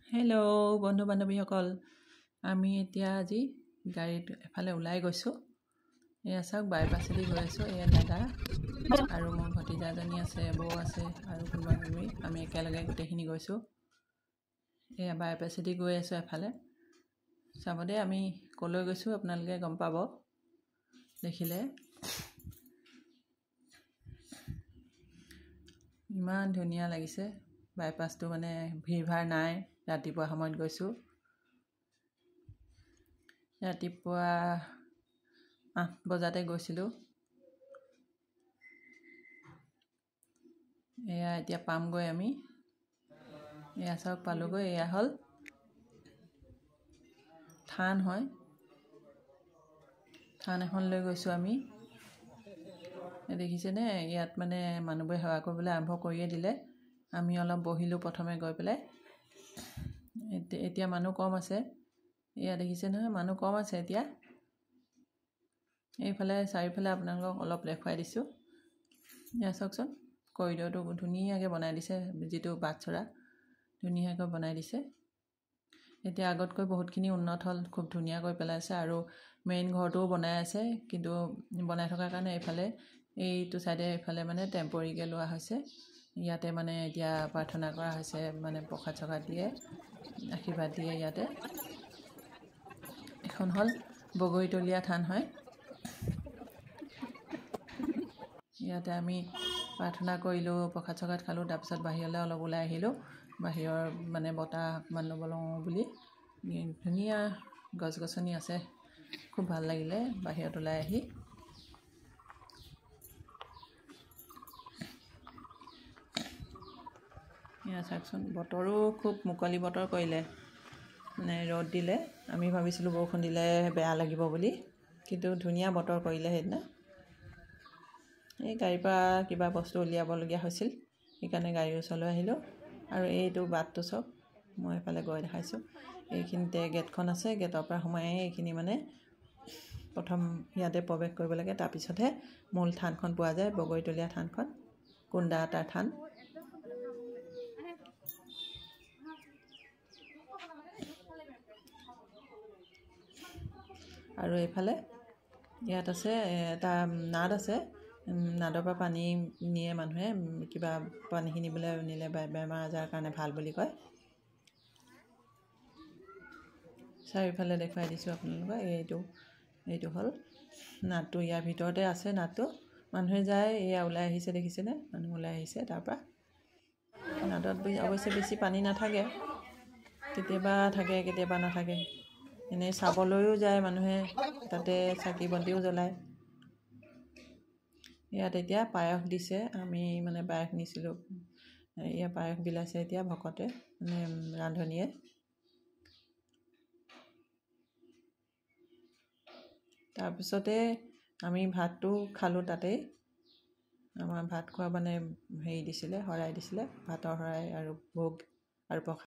Hello' বন্ধু বান্ধৱীসকল, আমি এতিয়া আজি গাড়ীত এফালে ওলাই গৈছোঁ। এয়া চাওক, বাইপাছেদি গৈ আছোঁ। এয়া দাদা আৰু মোৰ ভতিজাজনী আছে, বৌ আছে আৰু কোনোবা কোনোবি, আমি একেলগে গোটেইখিনি গৈছোঁ। এয়া বাইপাছেদি গৈ আছোঁ এফালে। চাব দেই, আমি ক'লৈ গৈছোঁ আপোনালোকে গম পাব দেখিলে। ইমান ধুনীয়া লাগিছে বাইপাছটো, মানে ভিৰ ভাৰ নাই। ৰাতিপুৱা সময়ত গৈছোঁ, ৰাতিপুৱা 8 বজাতে গৈছিলোঁ। এয়া এতিয়া পামগৈ আমি। এয়া চাওক, পালোগৈ। এয়া হ'ল থান, হয় থান এখন লৈ গৈছোঁ আমি। দেখিছেনে, ইয়াত মানে মানুহবোৰে সেৱা কৰিবলৈ আৰম্ভ কৰিয়ে দিলে। আমি অলপ বহিলোঁ প্ৰথমে গৈ পেলাই। এতিয়া মানুহ কম আছে। এয়া দেখিছে নহয়, মানুহ কম আছে এতিয়া। এইফালে চাৰিওফালে আপোনালোকক অলপ দেখুৱাই দিছোঁ। এয়া চাওকচোন, কৰিডৰটো ধুনীয়াকৈ বনাই দিছে, যিটো বাটচৰা ধুনীয়াকৈ বনাই দিছে। এতিয়া আগতকৈ বহুতখিনি উন্নত হ'ল, খুব ধুনীয়াকৈ পেলাইছে। আৰু মেইন ঘৰটোও বনাই আছে, কিন্তু বনাই থকাৰ কাৰণে এইফালে এইটো চাইডে এইফালে মানে টেম্পৰীকৈ লোৱা হৈছে। ইয়াতে মানে এতিয়া প্ৰাৰ্থনা কৰা হৈছে, মানে প্ৰসাদ চসাদ দিয়ে, আশীৰ্বাদ দিয়ে। ইয়াতে এখন হ'ল বগৰীতলীয়া থান, হয়। ইয়াতে আমি প্ৰাৰ্থনা কৰিলোঁ, প্ৰসাদ চসাদ খালোঁ, তাৰপিছত বাহিৰলৈ অলপ ওলাই আহিলোঁ। বাহিৰৰ মানে বতাহ অকণমান ল'ব লওঁ বুলি। ধুনীয়া গছ গছনি আছে, খুব ভাল লাগিলে বাহিৰত ওলাই আহি। এয়া চাওকচোন, বতৰো খুব মুকলি বতৰ কৰিলে, মানে ৰ'দ দিলে। আমি ভাবিছিলোঁ বৰষুণ দিলে বেয়া লাগিব বুলি, কিন্তু ধুনীয়া বতৰ কৰিলে সেইদিনা। এই গাড়ীৰ পৰা কিবা বস্তু উলিয়াবলগীয়া হৈছিল, সেইকাৰণে গাড়ীৰ ওচৰলৈ আহিলোঁ। আৰু এইটো বাটটো চাওক, মই এইফালে গৈ দেখাইছোঁ। এইখিনিতে গেটখন আছে, গেটৰ পৰা সোমাই এইখিনি মানে প্ৰথম ইয়াতে প্ৰৱেশ কৰিব লাগে, তাৰপিছতহে মূল থানখন পোৱা যায়, বগৰীতলীয়া থানখন, কুন্দা আটাৰ থান। আৰু এইফালে ইয়াত আছে এটা নাদ আছে। নাদৰ পৰা পানী নিয়ে মানুহে, কিবা পানীখিনি নিবলৈ নিলে বেমাৰ আজাৰৰ কাৰণে ভাল বুলি কয়। চাৰিওফালে দেখুৱাই দিছোঁ আপোনালোকক। এইটো হ'ল নাদটো, ইয়াৰ ভিতৰতে আছে নাদটো। মানুহে যায়, এয়া ওলাই আহিছে, দেখিছেনে, মানুহ ওলাই আহিছে তাৰপৰা। নাদত অৱশ্যে বেছি পানী নাথাকে, কেতিয়াবা থাকে কেতিয়াবা নাথাকে। এনেই চাবলৈও যায় মানুহে, তাতে চাকি বন্তিও জ্বলায়। ইয়াত এতিয়া পায়স দিছে, আমি মানে পায়স নিছিলোঁ। এয়া পায়স বিলাইছে এতিয়া ভকতে, মানে ৰান্ধনীয়ে। তাৰপিছতে আমি ভাতটো খালোঁ তাতেই। আমাৰ ভাত খোৱা মানে হেৰি দিছিলে, শৰাই দিছিলে, ভাতৰ শৰাই আৰু ভোগ আৰু প্ৰসাদ।